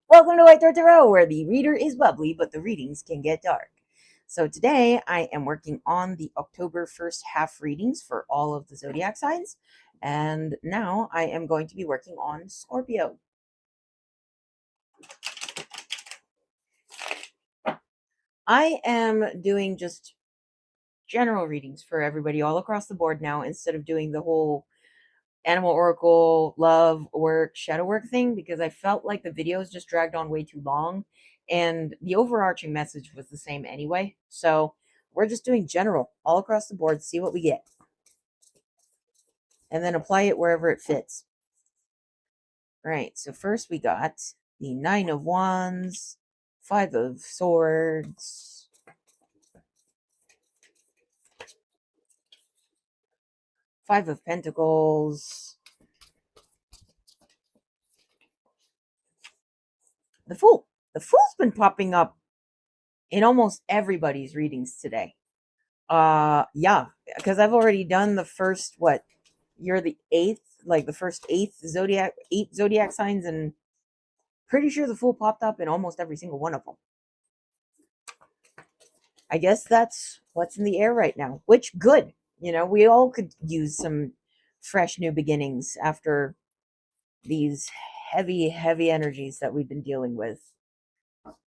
Welcome to White Throat Tarot, where the reader is bubbly, but the readings can get dark. So today I am working on the October first half readings for all of the zodiac signs. And now I am going to be working on Scorpio. I am doing just general readings for everybody all across the board now, instead of doing the whole animal oracle, love work, shadow work thing, because I felt like the videos just dragged on way too long and the overarching message was the same anyway. So we're just doing general all across the board, see what we get, and then apply it wherever it fits. All right, so first we got the Nine of Wands, Five of Swords, Five of Pentacles, the Fool. The Fool's been popping up in almost everybody's readings today. Yeah, because I've already done the first, what, you're the eighth, like the first eight zodiac signs, and pretty sure the Fool popped up in almost every single one of them. I guess that's what's in the air right now, which good. We all could use some fresh new beginnings after these heavy energies that we've been dealing with.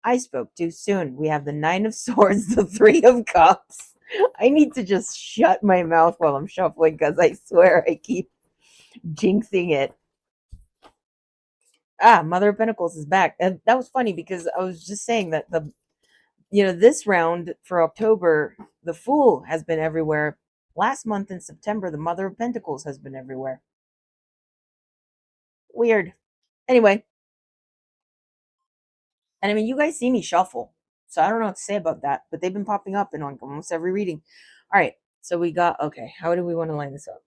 I spoke too soon. We have the Nine of Swords, the Three of Cups. I need to just shut my mouth while I'm shuffling, because I swear I keep jinxing it. Mother of Pentacles is back. And that was funny because I was just saying that this round for October, the Fool has been everywhere. Last month in September, the Mother of Pentacles has been everywhere. Weird. Anyway, and I mean, you guys see me shuffle, so I don't know what to say about that, but they've been popping up in like almost every reading. All right, so we got, okay, how do we want to line this up?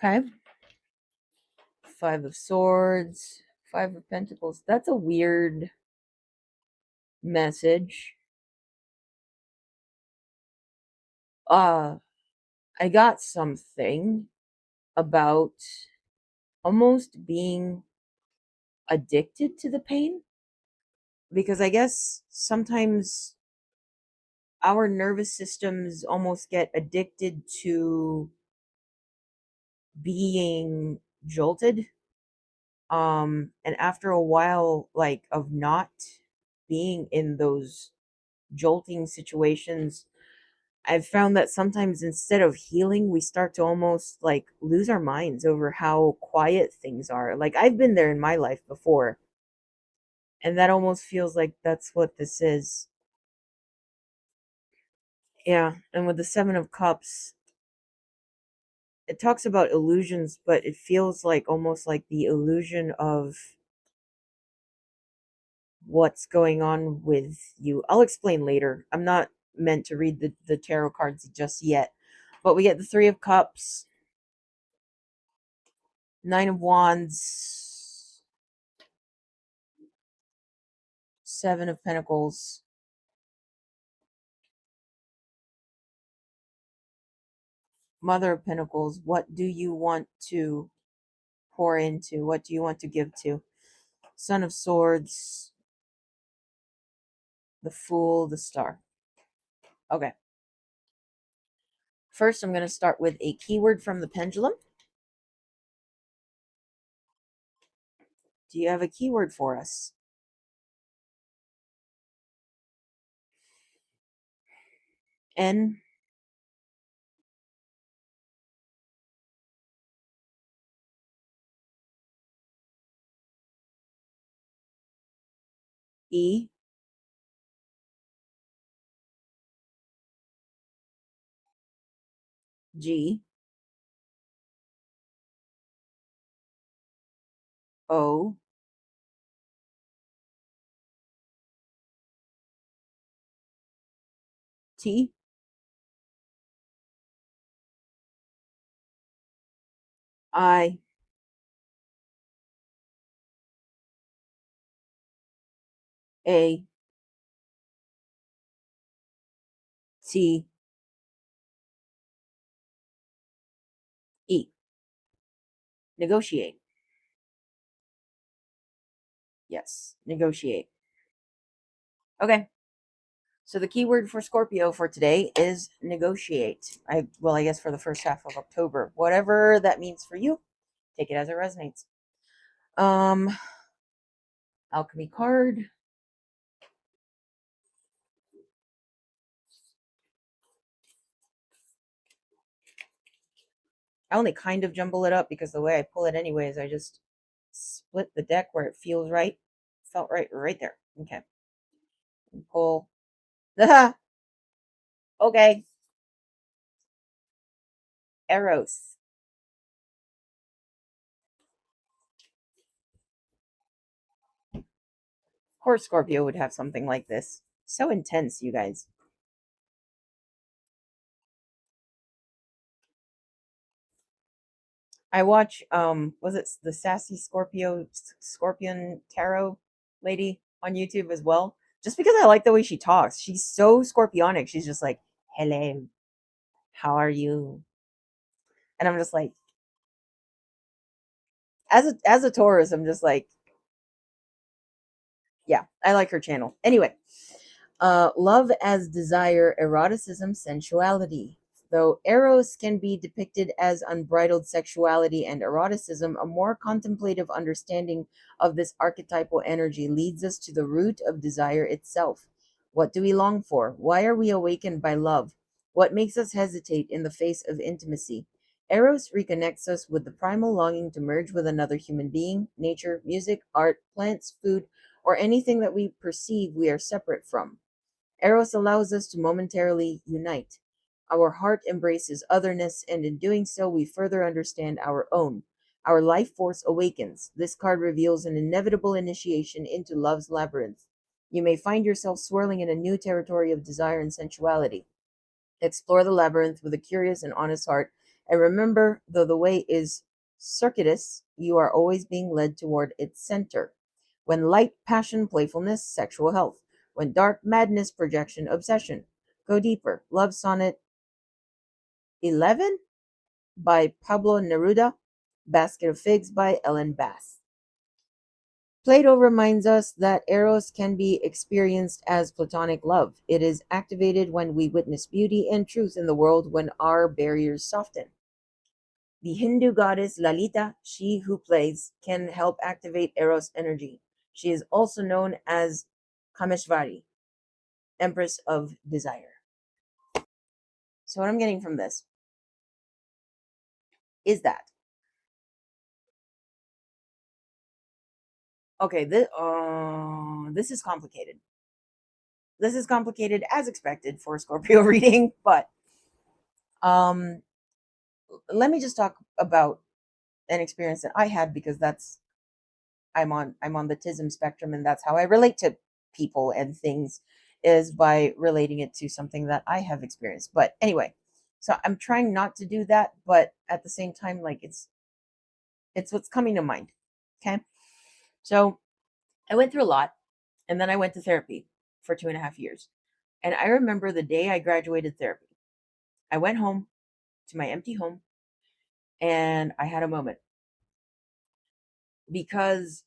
Okay. Five of Swords, Five of Pentacles. That's a weird message. I got something about almost being addicted to the pain, because I guess sometimes our nervous systems almost get addicted to being jolted. And after a while, like, of not being in those jolting situations, I've found that sometimes instead of healing, we start to almost like lose our minds over how quiet things are. Like, I've been there in my life before, and that almost feels like that's what this is. Yeah, and with the Seven of Cups, it talks about illusions, but it feels like almost like the illusion of what's going on with you. I'll explain later. I'm not meant to read the tarot cards just yet. But we get the Three of Cups, Nine of Wands, Seven of Pentacles, Mother of Pentacles. What do you want to pour into? What do you want to give to? Son of Swords, the Fool, the Star. Okay. First, I'm going to start with a keyword from the pendulum. Do you have a keyword for us? N, E, G, O, T, I, A, T, E. Negotiate. Yes, negotiate. Okay. So the keyword for Scorpio for today is negotiate. I guess for the first half of October. Whatever that means for you, take it as it resonates. Um Alchemy card. I only kind of jumble it up because the way I pull it anyways, I just split the deck where it feels right. Felt right there. Okay. And pull. Okay. Eros. Of course Scorpio would have something like this. So intense, you guys. I watch was it the sassy Scorpion Tarot lady on YouTube as well? Just because I like the way she talks. She's so scorpionic. She's just like, "Hello, how are you?" And I'm just like, as a Taurus, I'm just like, yeah, I like her channel. Anyway, love as desire, eroticism, sensuality. Though eros can be depicted as unbridled sexuality and eroticism, a more contemplative understanding of this archetypal energy leads us to the root of desire itself. What do we long for? Why are we awakened by love? What makes us hesitate in the face of intimacy? Eros reconnects us with the primal longing to merge with another human being, nature, music, art, plants, food, or anything that we perceive we are separate from. Eros allows us to momentarily unite. Our heart embraces otherness, and in doing so, we further understand our own. Our life force awakens. This card reveals an inevitable initiation into love's labyrinth. You may find yourself swirling in a new territory of desire and sensuality. Explore the labyrinth with a curious and honest heart, and remember, though the way is circuitous, you are always being led toward its center. When light, passion, playfulness, sexual health. When dark, madness, projection, obsession. Go deeper. Love Sonnet 11 by Pablo Neruda. Basket of Figs by Ellen Bass. Plato reminds us that eros can be experienced as platonic love. It is activated when we witness beauty and truth in the world, when our barriers soften. The Hindu goddess Lalita, she who plays, can help activate eros energy. She is also known as Kameshvari, Empress of Desire. So, what I'm getting from this is that, okay, this is complicated. This is complicated as expected for a Scorpio reading, but um, let me just talk about an experience that I had, because I'm on the TISM spectrum, and that's how I relate to people and things, is by relating it to something that I have experienced. But anyway, so I'm trying not to do that, but at the same time, like, it's what's coming to mind. Okay. So I went through a lot, and then I went to therapy for 2.5 years. And I remember the day I graduated therapy. I went home to my empty home, and I had a moment, because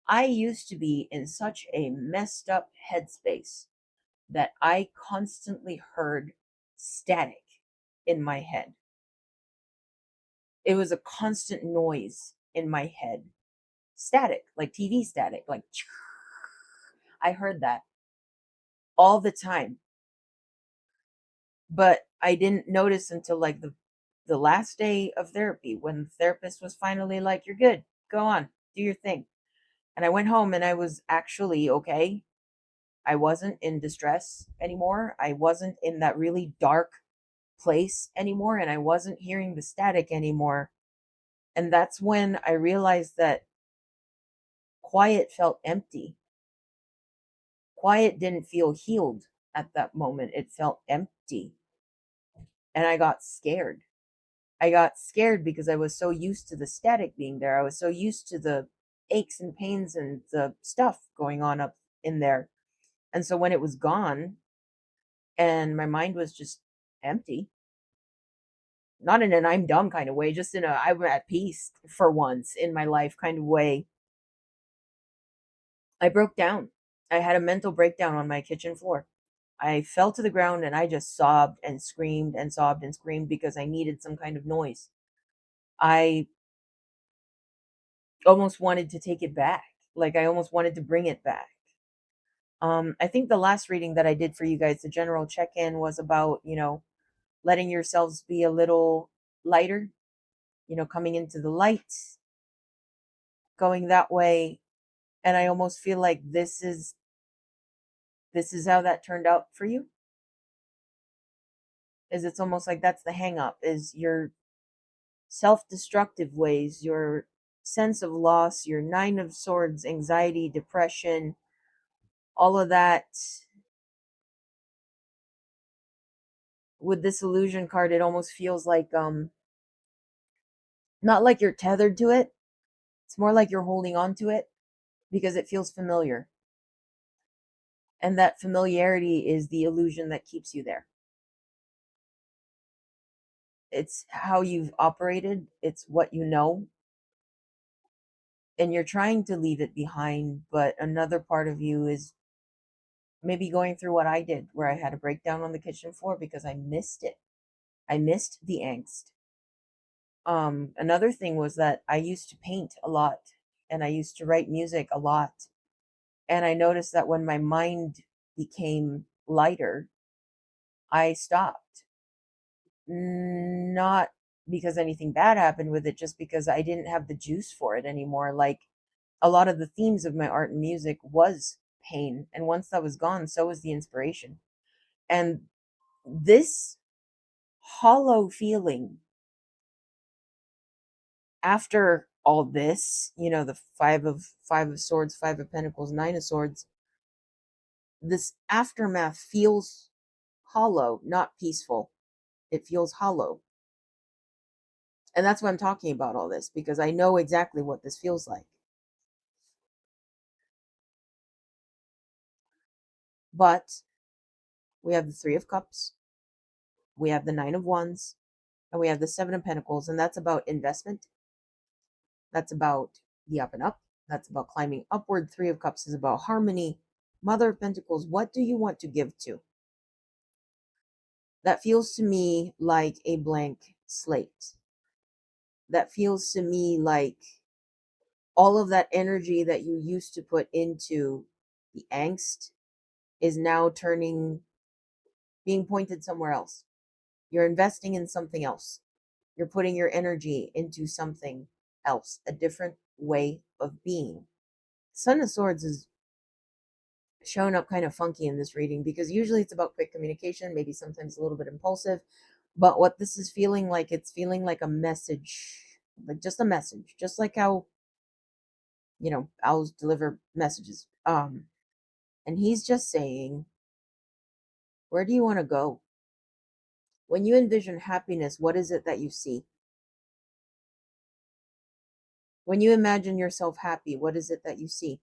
I used to be in such a messed up headspace that I constantly heard static in my head. It was a constant noise in my head. Static, like TV static, like I heard that all the time. But I didn't notice until like the last day of therapy, when the therapist was finally like, "You're good. Go on. Do your thing." And I went home, and I was actually okay. I wasn't in distress anymore. I wasn't in that really dark place anymore, and I wasn't hearing the static anymore. And that's when I realized that quiet felt empty. Quiet didn't feel healed at that moment. It felt empty. And I got scared. I got scared because I was so used to the static being there. I was so used to the aches and pains and the stuff going on up in there. And so when it was gone and my mind was just empty, not in an I'm dumb kind of way, just in a I'm at peace for once in my life kind of way. I broke down. I had a mental breakdown on my kitchen floor. I fell to the ground and I just sobbed and screamed and sobbed and screamed because I needed some kind of noise. I almost wanted to take it back. Like I almost wanted to bring it back. I think the last reading that I did for you guys, the general check-in, was about, letting yourselves be a little lighter, coming into the light, going that way. And I almost feel like this is how that turned out for you. Is it's almost like that's the hang up, is your self-destructive ways, your sense of loss, your 9 of Swords, anxiety, depression, all of that. With this illusion card, it almost feels like not like you're tethered to it. It's more like you're holding on to it because it feels familiar. And that familiarity is the illusion that keeps you there. It's how you've operated, it's what you know. And you're trying to leave it behind, but another part of you is maybe going through what I did, where I had a breakdown on the kitchen floor because I missed it. I missed the angst. Another thing was that I used to paint a lot and I used to write music a lot. And I noticed that when my mind became lighter, I stopped. Not because anything bad happened with it, just because I didn't have the juice for it anymore. Like a lot of the themes of my art and music was pain. And once that was gone, so was the inspiration. And this hollow feeling after all this, the five of Swords, 5 of Pentacles, 9 of Swords, this aftermath feels hollow, not peaceful. It feels hollow. And that's why I'm talking about all this, because I know exactly what this feels like. But we have the 3 of Cups, we have the 9 of Wands, and we have the 7 of Pentacles, and that's about investment. That's about the up and up. That's about climbing upward. 3 of Cups is about harmony. Mother of Pentacles, what do you want to give to? That feels to me like a blank slate. That feels to me like all of that energy that you used to put into the angst is now being pointed somewhere else. You're investing in something else. You're putting your energy into something else, a different way of being. Son of Swords is showing up kind of funky in this reading because usually it's about quick communication, maybe sometimes a little bit impulsive. But what this is feeling like, it's feeling like a message, like just a message, just like how, owls deliver messages. And he's just saying, where do you want to go? When you envision happiness, what is it that you see? When you imagine yourself happy, what is it that you see?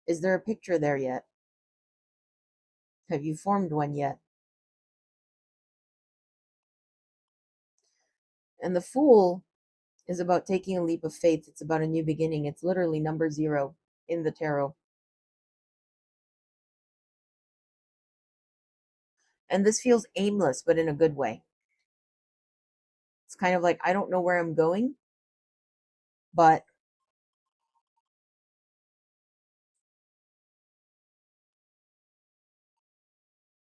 Is there a picture there yet? Have you formed one yet? And the Fool is about taking a leap of faith. It's about a new beginning. It's literally number 0 in the tarot. And this feels aimless, but in a good way. It's kind of like, I don't know where I'm going, but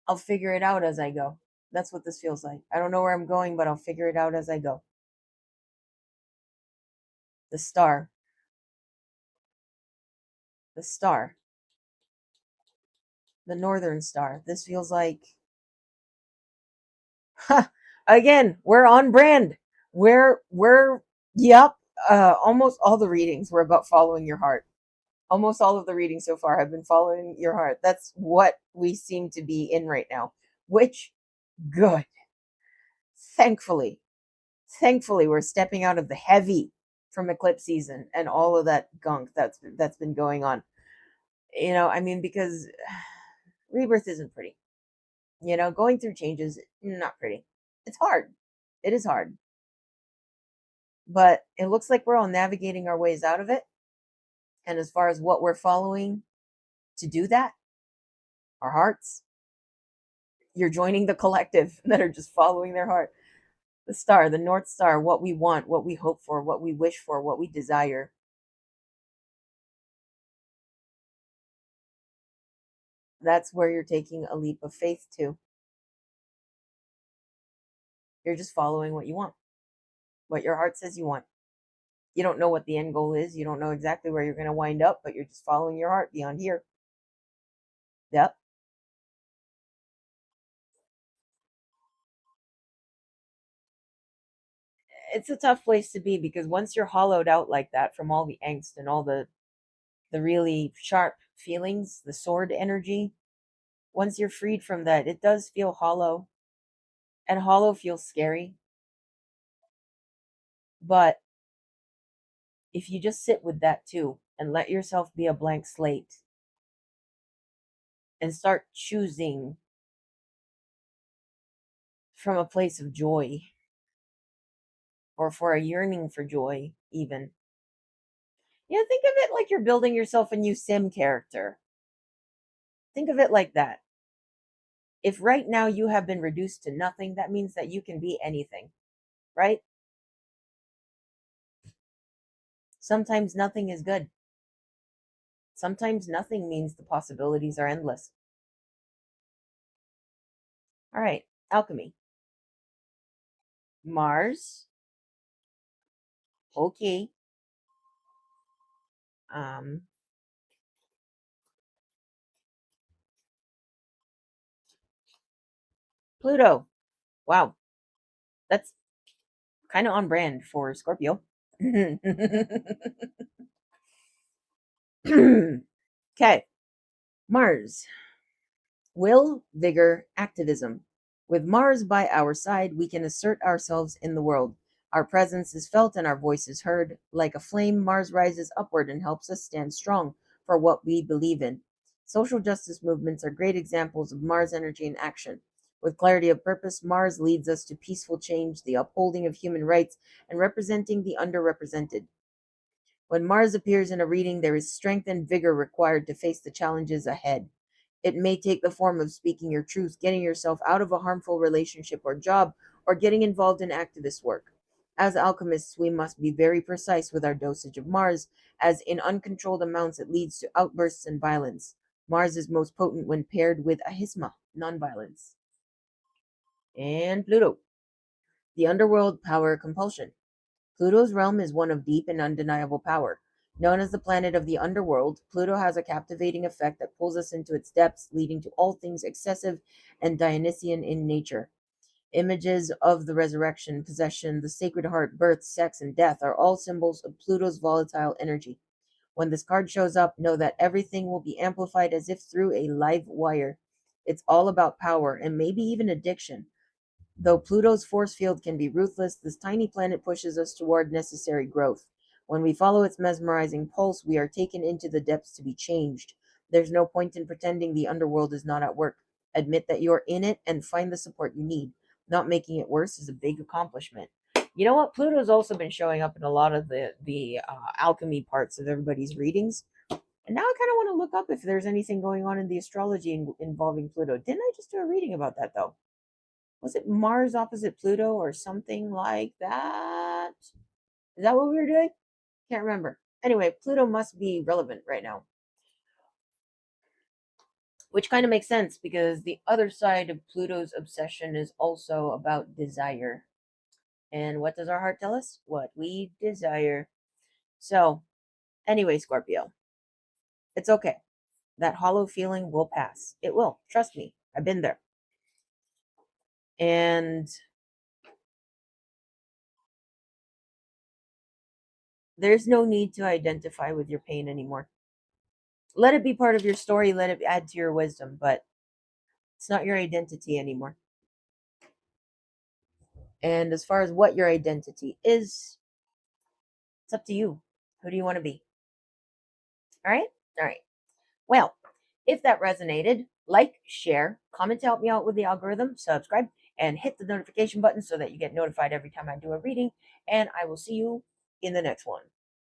I'll figure it out as I go. That's what this feels like. I don't know where I'm going, but I'll figure it out as I go. The Star. The Star. The Northern Star. This feels like, again, we're on brand. Yep. Almost all the readings were about following your heart. Almost all of the readings so far have been following your heart. That's what we seem to be in right now, which, good. Thankfully, we're stepping out of the heavy from eclipse season and all of that gunk that's been going on. Because rebirth isn't pretty. Going through changes, not pretty. It's hard. It is hard. But it looks like we're all navigating our ways out of it. And as far as what we're following to do that, our hearts, you're joining the collective that are just following their heart. The star, the North Star, what we want, what we hope for, what we wish for, what we desire. That's where you're taking a leap of faith to. You're just following what you want, what your heart says you want. You don't know what the end goal is. You don't know exactly where you're going to wind up, but you're just following your heart beyond here. Yep. It's a tough place to be because once you're hollowed out like that from all the angst and all the really sharp feelings, the sword energy, once you're freed from that, it does feel hollow. And hollow feels scary. But if you just sit with that too and let yourself be a blank slate and start choosing from a place of joy or for a yearning for joy, even. Yeah, think of it like you're building yourself a new sim character. Think of it like that. If right now you have been reduced to nothing, that means that you can be anything, right? Sometimes nothing is good. Sometimes nothing means the possibilities are endless. All right, alchemy. Mars. Okay. Um, Pluto. Wow, that's kind of on brand for Scorpio. Okay, Mars. Will, vigor, activism. With Mars by our side, we can assert ourselves in the world. Our presence is felt and our voice is heard. Like a flame, Mars rises upward and helps us stand strong for what we believe in. Social justice movements are great examples of Mars energy in action. With clarity of purpose, Mars leads us to peaceful change, the upholding of human rights, and representing the underrepresented. When Mars appears in a reading, there is strength and vigor required to face the challenges ahead. It may take the form of speaking your truth, getting yourself out of a harmful relationship or job, or getting involved in activist work. As alchemists, we must be very precise with our dosage of Mars, as in uncontrolled amounts it leads to outbursts and violence. Mars is most potent when paired with ahisma, nonviolence. And Pluto, the underworld power compulsion. Pluto's realm is one of deep and undeniable power. Known as the planet of the underworld, Pluto has a captivating effect that pulls us into its depths, leading to all things excessive and Dionysian in nature. Images of the resurrection, possession, the sacred heart, birth, sex, and death are all symbols of Pluto's volatile energy. When this card shows up, know that everything will be amplified as if through a live wire. It's all about power and maybe even addiction. Though Pluto's force field can be ruthless, this tiny planet pushes us toward necessary growth. When we follow its mesmerizing pulse, we are taken into the depths to be changed. There's no point in pretending the underworld is not at work. Admit that you're in it and find the support you need. Not making it worse is a big accomplishment. You know what? Pluto's also been showing up in a lot of the alchemy parts of everybody's readings. And now I kind of want to look up if there's anything going on in the astrology involving Pluto. Didn't I just do a reading about that though? Was it Mars opposite Pluto or something like that? Is that what we were doing? Can't remember. Anyway, Pluto must be relevant right now, which kind of makes sense because the other side of Pluto's obsession is also about desire. And what does our heart tell us? What we desire. So, anyway, Scorpio, it's okay. That hollow feeling will pass. It will. Trust me. I've been there. And there's no need to identify with your pain anymore. Let it be part of your story, let it add to your wisdom, but it's not your identity anymore. And as far as what your identity is, it's up to you. Who do you want to be? All right? All right. Well, if that resonated, like, share, comment to help me out with the algorithm, subscribe, and hit the notification button so that you get notified every time I do a reading. And I will see you in the next one.